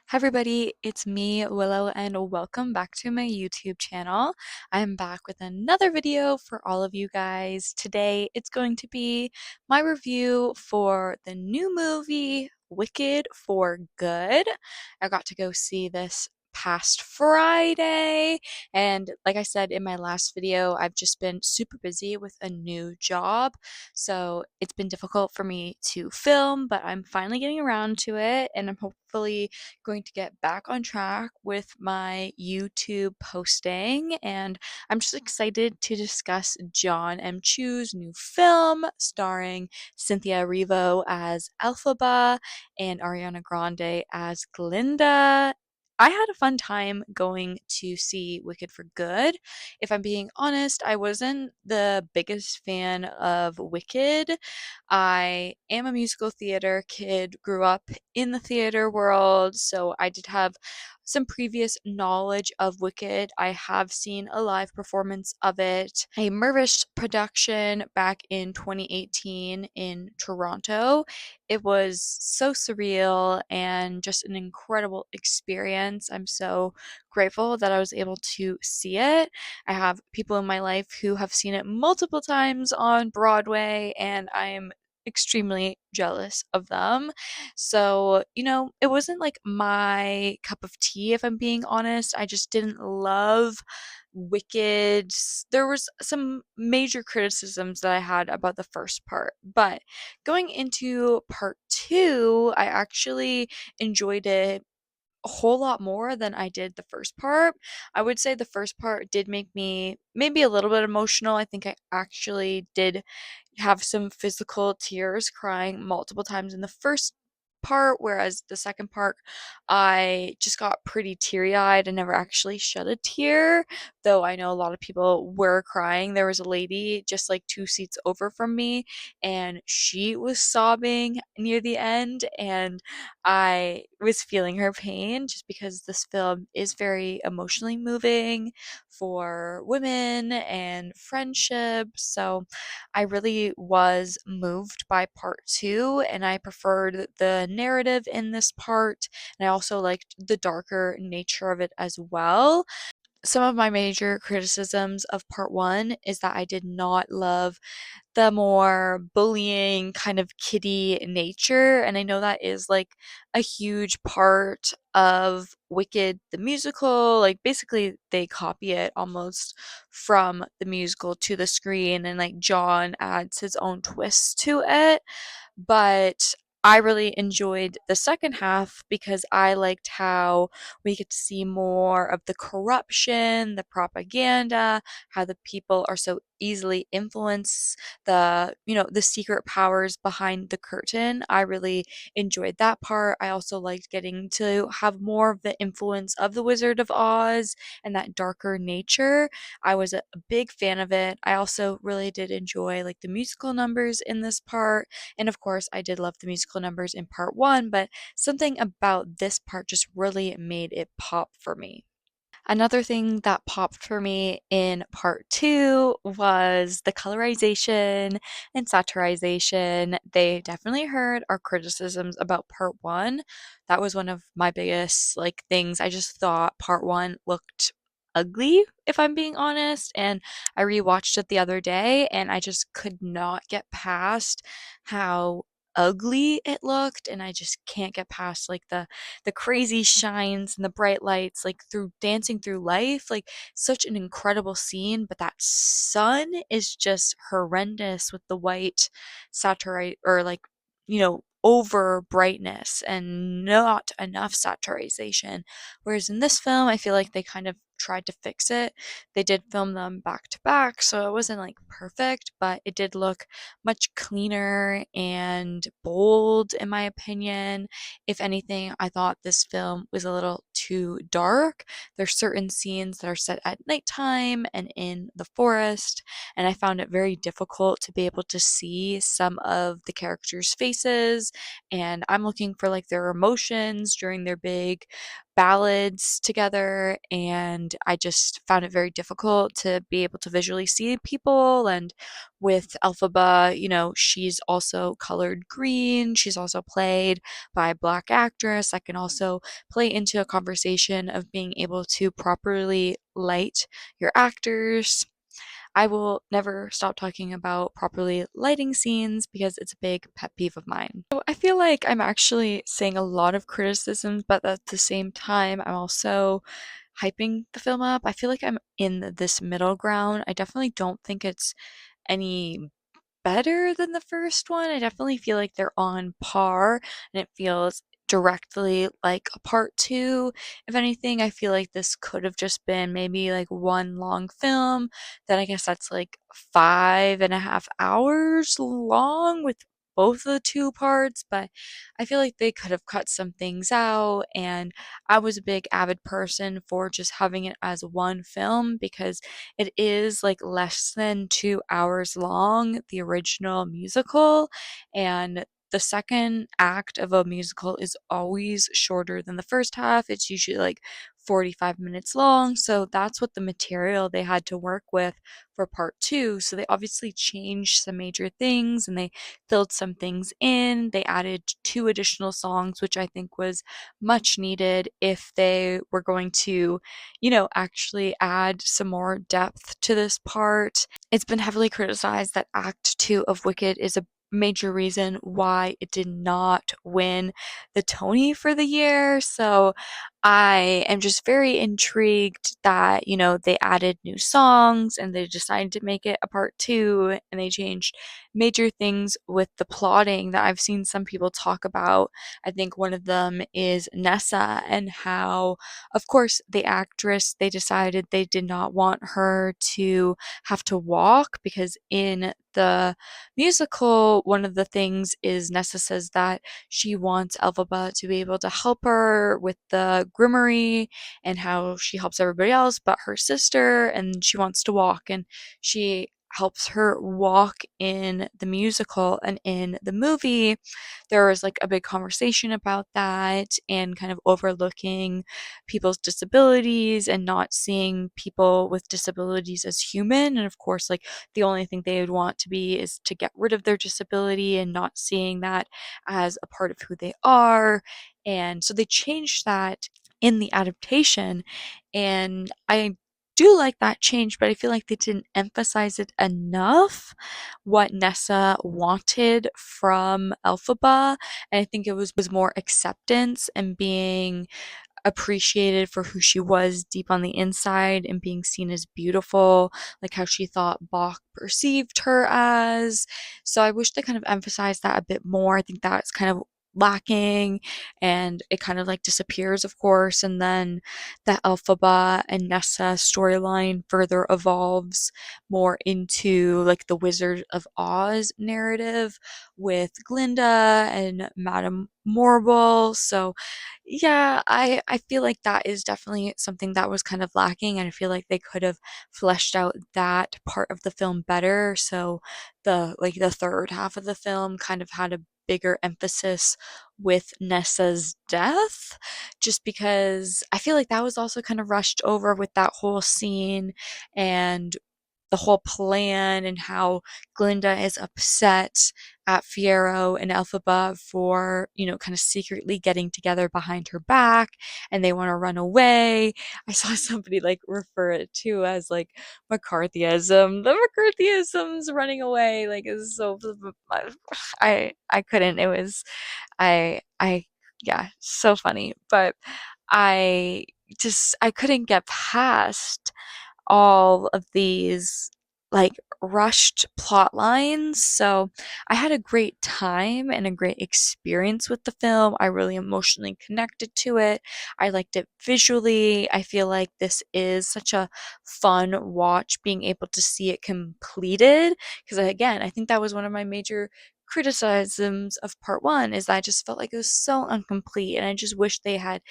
Hi everybody, it's me, Willow, and welcome back to my YouTube channel. I'm back with another video for all of you guys. Today it's going to be my review for the new movie Wicked for Good. I got to go see this past Friday, and like I said in my last video, I've just been super busy with a new job, so it's been difficult for me to film, but I'm finally getting around to it, and I'm hopefully going to get back on track with my YouTube posting, and I'm just excited to discuss Jon M.'s new film starring Cynthia Erivo as Elphaba and Ariana Grande as Glinda. I had a fun time going to see Wicked for Good. If I'm being honest, I wasn't the biggest fan of Wicked. I am a musical theater kid, grew up in the theater world, so I did have some previous knowledge of Wicked. I have seen a live performance of it, a Mirvish production back in 2018 in Toronto. It was so surreal and just an incredible experience. I'm so grateful that I was able to see it. I have people in my life who have seen it multiple times on Broadway, and I'm extremely jealous of them. So, it wasn't like my cup of tea, if I'm being honest. I just didn't love Wicked. There was some major criticisms that I had about the first part, but going into part two, I actually enjoyed it a whole lot more than I did the first part. I would say the first part did make me maybe a little bit emotional. I think I actually did have some physical tears, crying multiple times in the first part, whereas the second part, I just got pretty teary eyed and never actually shed a tear. Though I know a lot of people were crying. There was a lady just like two seats over from me, and she was sobbing near the end, and I was feeling her pain just because this film is very emotionally moving for women and friendship. So I really was moved by part two, and I preferred the narrative in this part, and I also liked the darker nature of it as well. Some of my major criticisms of part one is that I did not love the more bullying kind of kiddie nature, and I know that is like a huge part of Wicked the musical. Like basically they copy it almost from the musical to the screen, and like John adds his own twist to it. But I really enjoyed the second half because I liked how we get to see more of the corruption, the propaganda, how the people are so easily influenced, the secret powers behind the curtain. I really enjoyed that part. I also liked getting to have more of the influence of the Wizard of Oz and that darker nature. I was a big fan of it. I also really did enjoy like the musical numbers in this part, and of course, I did love the musical numbers in part one, but something about this part just really made it pop for me. Another thing that popped for me in part two was the colorization and satirization. They definitely heard our criticisms about part one. That was one of my biggest like things. I just thought part one looked ugly, if I'm being honest. And I rewatched it the other day, and I just could not get past how ugly it looked, and I just can't get past like the crazy shines and the bright lights, like through dancing through life, like such an incredible scene. But that sun is just horrendous with the white satire, or like, over brightness and not enough saturation. Whereas in this film, I feel like they kind of tried to fix it. They did film them back to back, so it wasn't like perfect, but it did look much cleaner and bold, in my opinion. If anything, I thought this film was a little too dark. There's certain scenes that are set at nighttime and in the forest, and I found it very difficult to be able to see some of the characters' faces, and I'm looking for like their emotions during their big ballads together, and I just found it very difficult to be able to visually see people. And with Elphaba, she's also colored green. She's also played by a black actress. That can also play into a conversation of being able to properly light your actors. I will never stop talking about properly lighting scenes because it's a big pet peeve of mine. So I feel like I'm actually saying a lot of criticisms, but at the same time, I'm also hyping the film up. I feel like I'm in this middle ground. I definitely don't think it's any better than the first one. I definitely feel like they're on par, and it feels directly like a part two. If anything, I feel like this could have just been maybe like one long film. Then I guess that's like 5.5 hours long with both of the two parts, but I feel like they could have cut some things out. And I was a big avid person for just having it as one film because it is like less than 2 hours long, the original musical, and the second act of a musical is always shorter than the first half. It's usually like 45 minutes long. So that's what the material they had to work with for part two. So they obviously changed some major things and they filled some things in. They added two additional songs, which I think was much needed if they were going to actually add some more depth to this part. It's been heavily criticized that Act 2 of Wicked is a major reason why it did not win the Tony for the year. So I am just very intrigued that, they added new songs and they decided to make it a part two, and they changed major things with the plotting that I've seen some people talk about. I think one of them is Nessa and how, of course, the actress, they decided they did not want her to have to walk because in the musical, one of the things is Nessa says that she wants Elphaba to be able to help her with the groomery and how she helps everybody else but her sister, and she wants to walk, and she helps her walk in the musical. And in the movie, there was like a big conversation about that and kind of overlooking people's disabilities and not seeing people with disabilities as human. And of course, like the only thing they would want to be is to get rid of their disability and not seeing that as a part of who they are. And so they changed that in the adaptation. And I do like that change, but I feel like they didn't emphasize it enough what Nessa wanted from Elphaba. And I think it was more acceptance and being appreciated for who she was deep on the inside and being seen as beautiful, like how she thought Bach perceived her as. So I wish they kind of emphasized that a bit more. I think that's kind of lacking, and it kind of like disappears, of course. And then the Elphaba and Nessa storyline further evolves more into like the Wizard of Oz narrative with Glinda and Madame Morble. So yeah, I feel like that is definitely something that was kind of lacking, and I feel like they could have fleshed out that part of the film better. So the third half of the film kind of had a bigger emphasis with Nessa's death, just because I feel like that was also kind of rushed over with that whole scene and the whole plan, and how Glinda is upset at Fiero and Elphaba for, kind of secretly getting together behind her back and they want to run away. I saw somebody like refer it to as like McCarthyism. The McCarthyism's running away like is so I couldn't. It was I yeah, so funny. But I I couldn't get past all of these like rushed plot lines. So I had a great time and a great experience with the film. I really emotionally connected to it. I liked it visually. I feel like this is such a fun watch being able to see it completed. Because again, I think that was one of my major criticisms of part one, is that I just felt like it was so incomplete and I just wish they had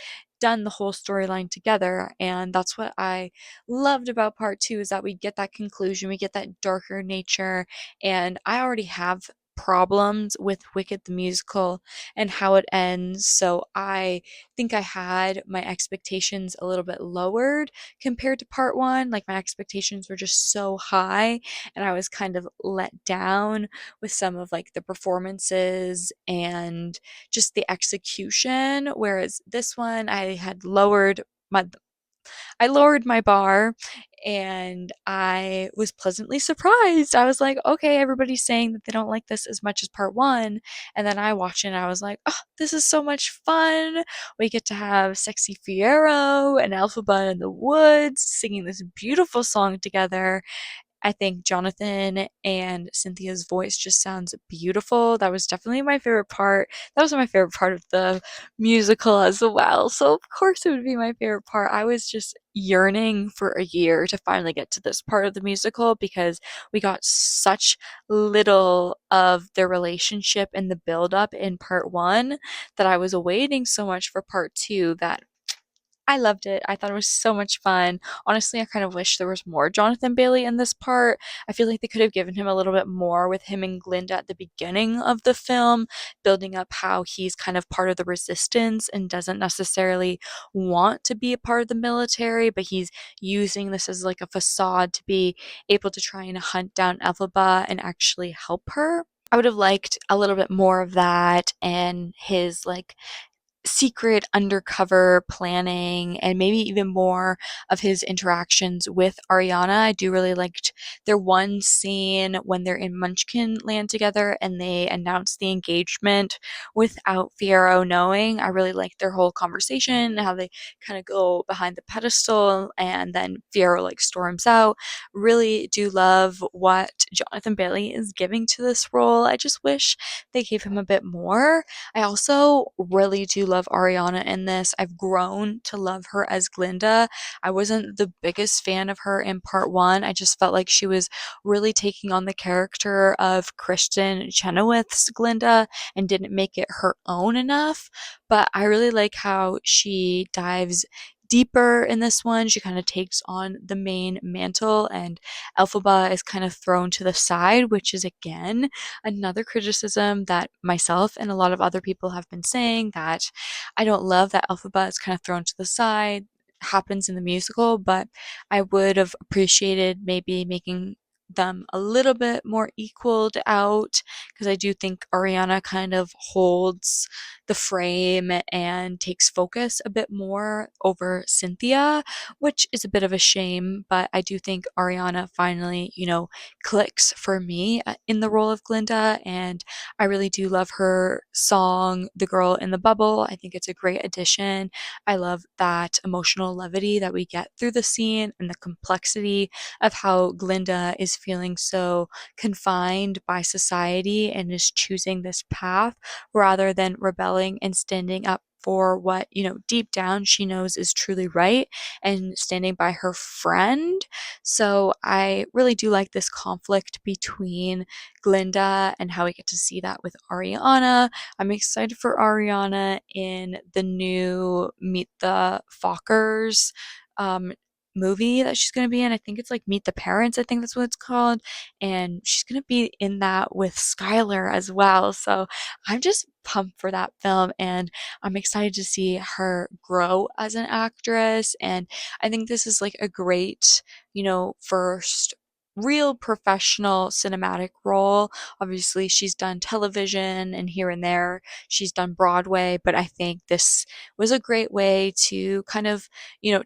done the whole storyline together. And that's what I loved about part two, is that we get that conclusion, we get that darker nature, and I already have problems with Wicked the Musical and how it ends. So I think I had my expectations a little bit lowered compared to part one. Like my expectations were just so high, and I was kind of let down with some of like the performances and just the execution. Whereas this one, my I lowered my bar and I was pleasantly surprised. I was like, okay, everybody's saying that they don't like this as much as part one. And then I watched it and I was like, oh, this is so much fun. We get to have Sexy Fiero and Elphaba in the woods singing this beautiful song together. I think Jonathan and Cynthia's voice just sounds beautiful. That was definitely my favorite part. That was my favorite part of the musical as well. So, of course, it would be my favorite part. I was just yearning for a year to finally get to this part of the musical because we got such little of their relationship in the build up in part one that I was awaiting so much for part two that I loved it. I thought it was so much fun. Honestly, I kind of wish there was more Jonathan Bailey in this part. I feel like they could have given him a little bit more with him and Glinda at the beginning of the film, building up how he's kind of part of the resistance and doesn't necessarily want to be a part of the military, but he's using this as like a facade to be able to try and hunt down Elphaba and actually help her. I would have liked a little bit more of that and his like secret undercover planning and maybe even more of his interactions with Ariana. I do really liked their one scene when they're in Munchkin land together and they announce the engagement without Fiyero knowing. I really liked their whole conversation, how they kind of go behind the pedestal and then Fiyero like storms out. Really do love what Jonathan Bailey is giving to this role. I just wish they gave him a bit more. I also really do love Ariana in this. I've grown to love her as Glinda. I wasn't the biggest fan of her in part one. I just felt like she was really taking on the character of Kristen Chenoweth's Glinda and didn't make it her own enough. But I really like how she dives deeper in this one. She kind of takes on the main mantle, and Elphaba is kind of thrown to the side, which is again another criticism that myself and a lot of other people have been saying, that I don't love that Elphaba is kind of thrown to the side, happens in the musical, but I would have appreciated maybe making them a little bit more equaled out because I do think Ariana kind of holds the frame and takes focus a bit more over Cynthia, which is a bit of a shame, but I do think Ariana finally, clicks for me in the role of Glinda, and I really do love her song, The Girl in the Bubble. I think it's a great addition. I love that emotional levity that we get through the scene and the complexity of how Glinda is feeling so confined by society and is choosing this path rather than rebelling and standing up for what, deep down she knows is truly right and standing by her friend. So I really do like this conflict between Glinda and how we get to see that with Ariana. I'm excited for Ariana in the new Meet the Fockers um, movie that she's going to be in. I think it's like Meet the Parents, I think that's what it's called. And she's going to be in that with Skylar as well. So I'm just pumped for that film and I'm excited to see her grow as an actress. And I think this is like a great, first real professional cinematic role. Obviously, she's done television and here and there. She's done Broadway, but I think this was a great way to kind of,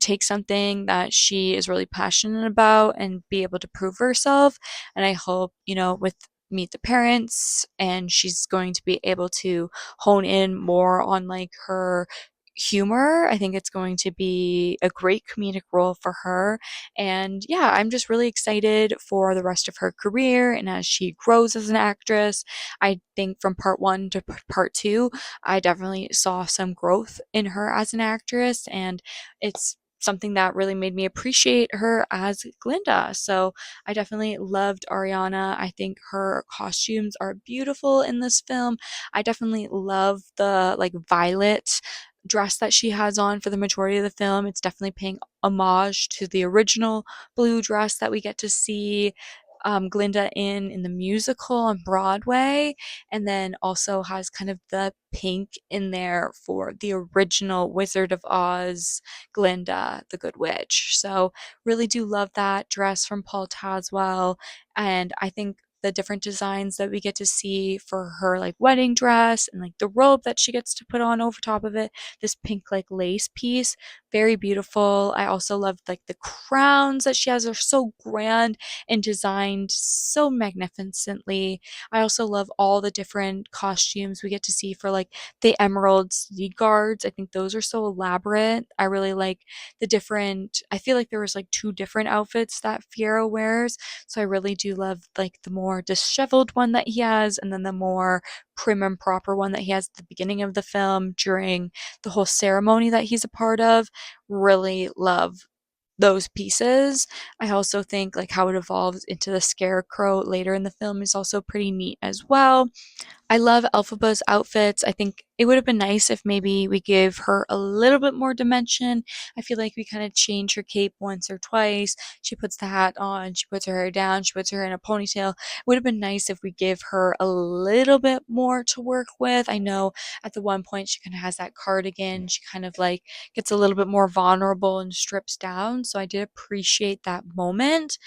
take something that she is really passionate about and be able to prove herself. And I hope, with Meet the Parents and she's going to be able to hone in more on like her humor. I think it's going to be a great comedic role for her. And yeah, I'm just really excited for the rest of her career and as she grows as an actress. I think from part one to part two, I definitely saw some growth in her as an actress, and it's something that really made me appreciate her as Glinda. So I definitely loved Ariana. I think her costumes are beautiful in this film. I definitely love the like violet dress that she has on for the majority of the film. It's definitely paying homage to the original blue dress that we get to see Glinda in the musical on Broadway, and then also has kind of the pink in there for the original Wizard of Oz Glinda, the Good Witch. So really do love that dress from Paul Tazwell, and I think the different designs that we get to see for her like wedding dress and like the robe that she gets to put on over top of it, this pink like lace piece, very beautiful. I also love like the crowns that she has are so grand and designed so magnificently. I also love all the different costumes we get to see for like the Emerald Sea Guards. I think those are so elaborate. I really like the different, I feel like there was like two different outfits that Fiero wears. So I really do love like the more disheveled one that he has, and then the more prim and proper one that he has at the beginning of the film during the whole ceremony that he's a part of. Really love those pieces. I also think like how it evolves into the scarecrow later in the film is also pretty neat as well. I love Elphaba's outfits. I think it would have been nice if maybe we give her a little bit more dimension. I feel like we kind of change her cape once or twice. She puts the hat on, she puts her hair down, she puts her hair in a ponytail. It would have been nice if we give her a little bit more to work with. I know at the one point she kind of has that cardigan. She kind of like gets a little bit more vulnerable and strips down. So I did appreciate that moment.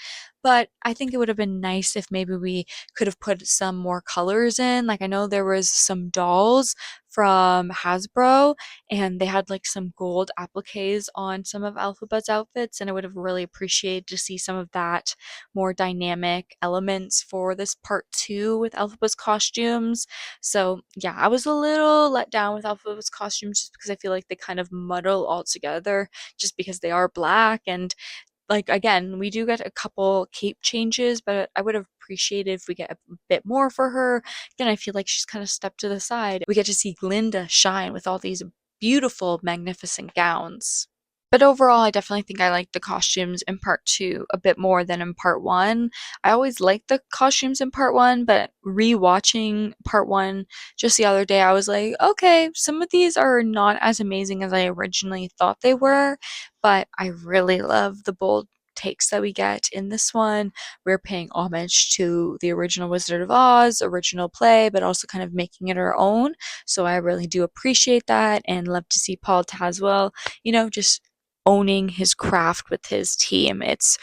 But I think it would have been nice if maybe we could have put some more colors in. Like I know there was some dolls from Hasbro and they had like some gold appliques on some of Alphabet's outfits, and I would have really appreciated to see some of that more dynamic elements for this part 2 with Alphabet's costumes. So yeah, I was a little let down with Alphabet's costumes just because I feel like they kind of muddle all together just because they are black. And like again, we do get a couple cape changes, but I would have appreciated if we get a bit more for her. Again, I feel like she's kind of stepped to the side. We get to see Glinda shine with all these beautiful, magnificent gowns. But overall, I definitely think I like the costumes in part 2 a bit more than in part 1. I always liked the costumes in part 1, but rewatching part 1 just the other day, I was like, okay, some of these are not as amazing as I originally thought they were, but I really love the bold takes that we get in this one. We're paying homage to the original Wizard of Oz, original play, but also kind of making it our own. So I really do appreciate that and love to see Paul Tazwell, just owning his craft with his team. It's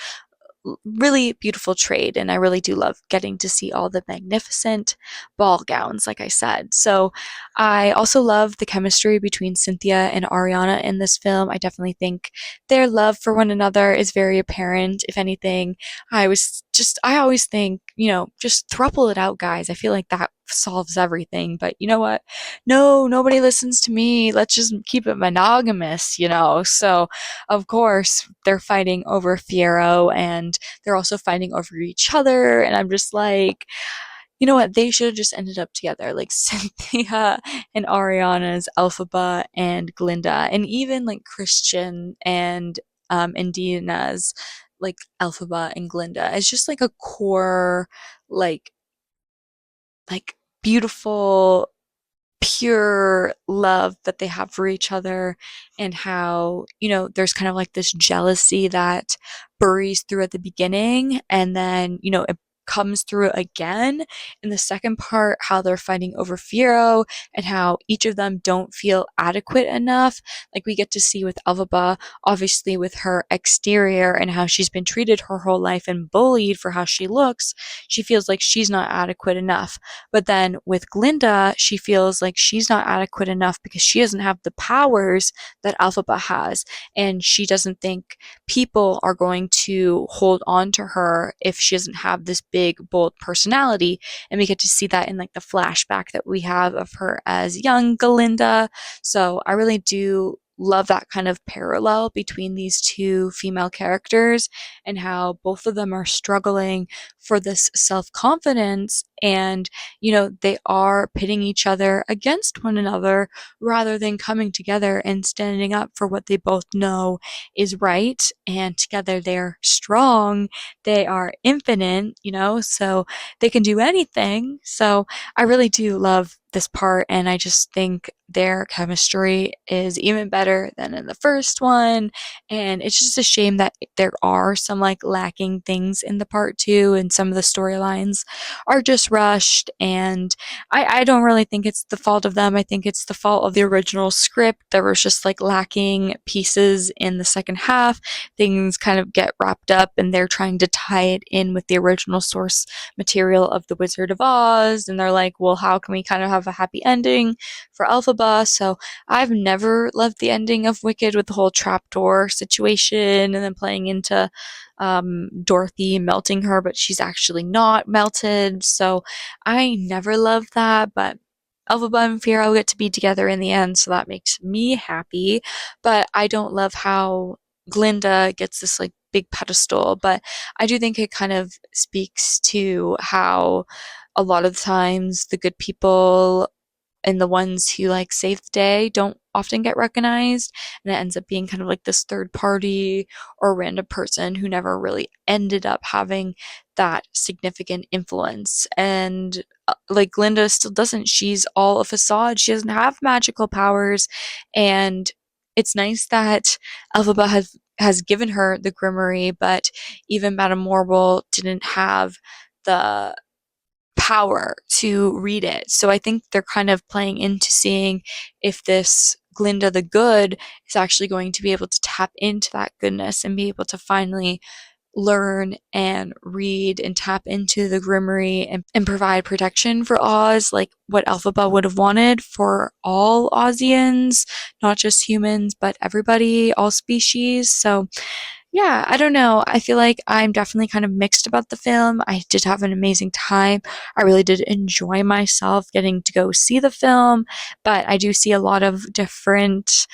really beautiful trade, and I really do love getting to see all the magnificent ball gowns, like I said. So I also love the chemistry between Cynthia and Ariana in this film. I definitely think their love for one another is very apparent. If anything, I always think, just throuple it out, guys. I feel like that solves everything. But you know what? No, nobody listens to me. Let's just keep it monogamous. So of course, they're fighting over Fiero and they're also fighting over each other. And I'm just like, you know what? They should have just ended up together, like Cynthia and Ariana's Elphaba and Glinda, and even like Christian and Indina's like Elphaba and Glinda. It's just like a core, like beautiful pure love that they have for each other, and how there's kind of like this jealousy that buries through at the beginning, and then it comes through again in the second part, how they're fighting over Fiero and how each of them don't feel adequate enough. Like we get to see with Elphaba, obviously with her exterior and how she's been treated her whole life and bullied for how she looks, she feels like she's not adequate enough. But then with Glinda, she feels like she's not adequate enough because she doesn't have the powers that Elphaba has. And she doesn't think people are going to hold on to her if she doesn't have this big, bold personality. And we get to see that in like the flashback that we have of her as young Glinda. So I really do love that kind of parallel between these two female characters and how both of them are struggling for this self-confidence, and they are pitting each other against one another rather than coming together and standing up for what they both know is right. And together they're strong, they are infinite, so they can do anything. So I really do love this part, and I just think their chemistry is even better than in the first one, and it's just a shame that there are some like lacking things in the part two, and some of the storylines are just rushed. And I don't really think it's the fault of them. I think it's the fault of the original script. There was just like lacking pieces in the second half. Things kind of get wrapped up, and they're trying to tie it in with the original source material of The Wizard of Oz. And they're like, well, how can we kind of have a happy ending for Elphaba? So I've never loved the ending of Wicked with the whole trapdoor situation and then playing into Dorothy melting her, but she's actually not melted. So I never loved that, but Elphaba and Fiyero get to be together in the end, so that makes me happy. But I don't love how Glinda gets this like big pedestal, but I do think it kind of speaks to how a lot of the times the good people and the ones who like save the day don't often get recognized, and it ends up being kind of like this third party or random person who never really ended up having that significant influence. And like Glinda still doesn't, she's all a facade, she doesn't have magical powers. And it's nice that Elphaba has given her the Grimory, but even Madame Morgul didn't have the power to read it. So I think they're kind of playing into seeing if this Glinda the Good is actually going to be able to tap into that goodness and be able to finally learn and read and tap into the Grimory and provide protection for Oz, like what Elphaba would have wanted for all Ozians, not just humans, but everybody, all species. So yeah, I don't know. I feel like I'm definitely kind of mixed about the film. I did have an amazing time. I really did enjoy myself getting to go see the film, but I do see a lot of different,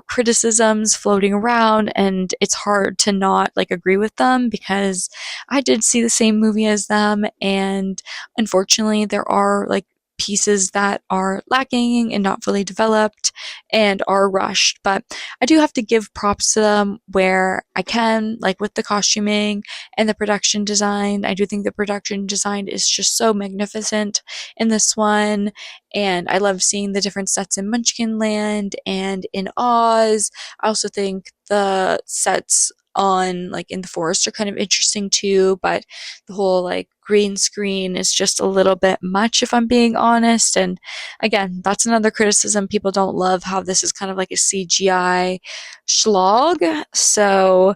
criticisms floating around, and it's hard to not like agree with them because I did see the same movie as them, and unfortunately, there are like pieces that are lacking and not fully developed and are rushed. But I do have to give props to them where I can, like with the costuming and the production design. I do think the production design is just so magnificent in this one. And I love seeing the different sets in Munchkin Land and in Oz. I also think the sets on like in the forest are kind of interesting too, but the whole like green screen is just a little bit much if I'm being honest. And again, that's another criticism. People don't love how this is kind of like a CGI slog. So,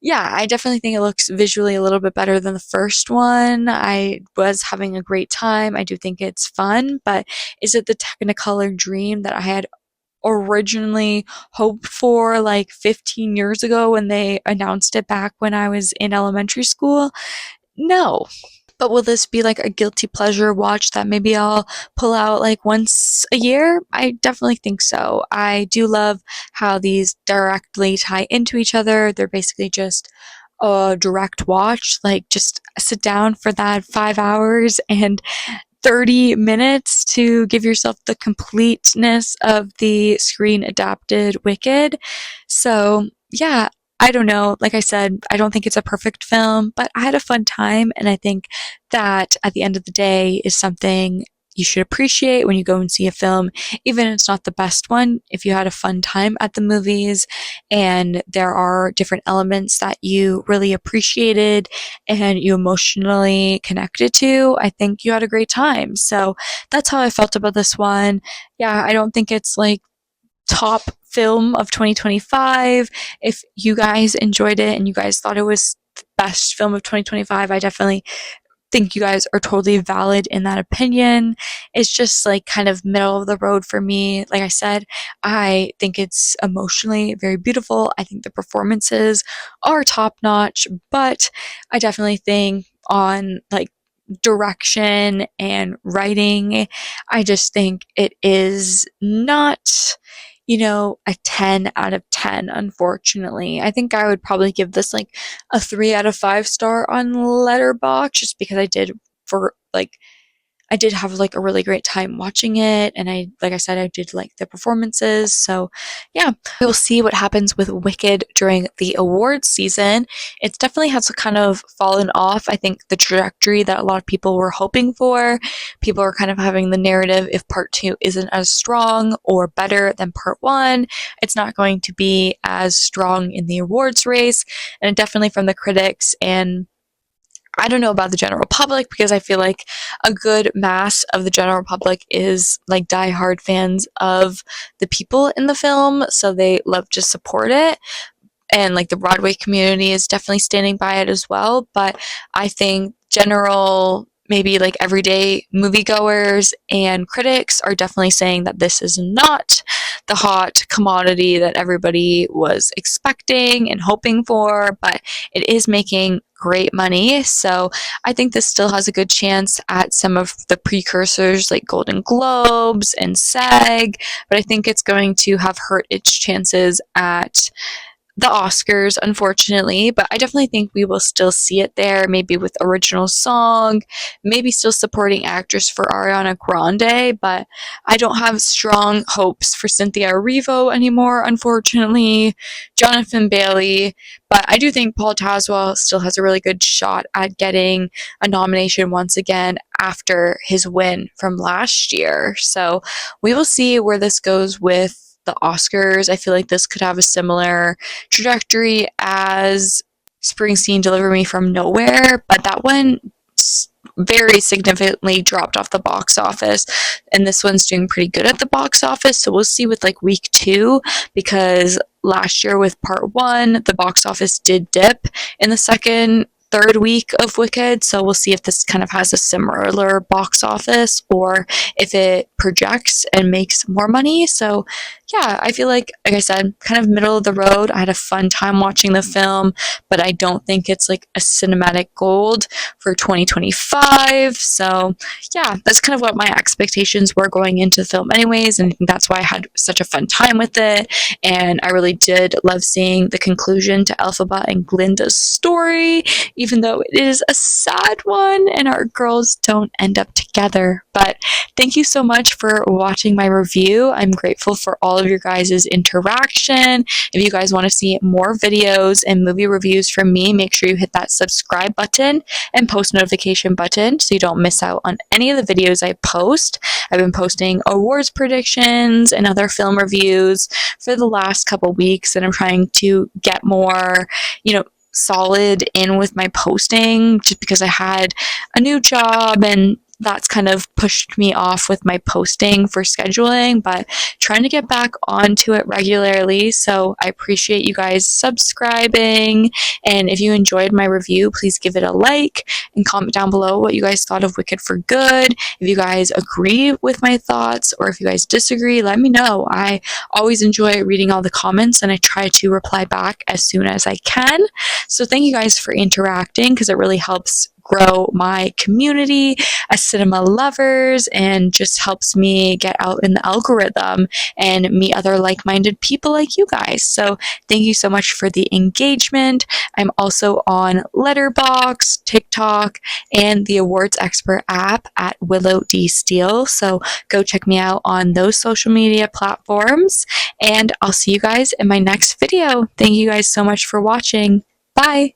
yeah, I definitely think it looks visually a little bit better than the first one. I was having a great time. I do think it's fun, but is it the Technicolor dream that I had originally hoped for like 15 years ago when they announced it back when I was in elementary school? No. But will this be like a guilty pleasure watch that maybe I'll pull out like once a year? I definitely think so. I do love how these directly tie into each other. They're basically just a direct watch. Like, just sit down for that 5 hours and 30 minutes to give yourself the completeness of the screen adapted Wicked. So, yeah, I don't know. Like I said, I don't think it's a perfect film, but I had a fun time. And I think that at the end of the day is something you should appreciate when you go and see a film, even if it's not the best one. If you had a fun time at the movies and there are different elements that you really appreciated and you emotionally connected to, I think you had a great time. So that's how I felt about this one. Yeah, I don't think it's like top film of 2025. If you guys enjoyed it and you guys thought it was the best film of 2025, I definitely think you guys are totally valid in that opinion. It's just like kind of middle of the road for me. Like I said, I think it's emotionally very beautiful. I think the performances are top notch, but I definitely think on like direction and writing, I just think it is not, a 10 out of 10, unfortunately. I think I would probably give this like a 3 out of 5 star on Letterboxd just because I did for like I did have like a really great time watching it, and like I said, I did like the performances. So, yeah, we will see what happens with Wicked during the awards season. It definitely has kind of fallen off, I think, the trajectory that a lot of people were hoping for. People are kind of having the narrative if part two isn't as strong or better than part one, it's not going to be as strong in the awards race. And definitely from the critics and I don't know about the general public because I feel like a good mass of the general public is like diehard fans of the people in the film, so they love to support it. And like the Broadway community is definitely standing by it as well. But I think general, maybe like everyday moviegoers and critics are definitely saying that this is not the hot commodity that everybody was expecting and hoping for, but it is making great money. So I think this still has a good chance at some of the precursors like Golden Globes and SAG, but I think it's going to have hurt its chances at the Oscars, unfortunately, but I definitely think we will still see it there, maybe with original song, maybe still supporting actress for Ariana Grande, but I don't have strong hopes for Cynthia Erivo anymore, unfortunately. Jonathan Bailey, but I do think Paul Tazewell still has a really good shot at getting a nomination once again after his win from last year. So we will see where this goes with the Oscars. I feel like this could have a similar trajectory as Springsteen Deliver Me from Nowhere, but that one very significantly dropped off the box office, and this one's doing pretty good at the box office. So we'll see with like week two, because last year with part one, the box office did dip in the second third week of Wicked, so we'll see if this kind of has a similar box office or if it projects and makes more money. So yeah, I feel like I said, kind of middle of the road. I had a fun time watching the film, but I don't think it's like a cinematic gold for 2025. So yeah, that's kind of what my expectations were going into the film anyways, and I think that's why I had such a fun time with it. And I really did love seeing the conclusion to Elphaba and Glinda's story, even though it is a sad one and our girls don't end up together. But thank you so much for watching my review. I'm grateful for all of your guys' interaction. If you guys want to see more videos and movie reviews from me, make sure you hit that subscribe button and post notification button so you don't miss out on any of the videos I post. I've been posting awards predictions and other film reviews for the last couple weeks, and I'm trying to get more, solid in with my posting just because I had a new job and that's kind of pushed me off with my posting for scheduling, but trying to get back onto it regularly. So I appreciate you guys subscribing. And if you enjoyed my review, please give it a like and comment down below what you guys thought of Wicked for Good. If you guys agree with my thoughts or if you guys disagree, let me know. I always enjoy reading all the comments and I try to reply back as soon as I can. So thank you guys for interacting because it really helps grow my community as cinema lovers and just helps me get out in the algorithm and meet other like-minded people like you guys. So thank you so much for the engagement. I'm also on Letterboxd, TikTok, and the Awards Expert app at Willow D Steele. So go check me out on those social media platforms, and I'll see you guys in my next video. Thank you guys so much for watching. Bye!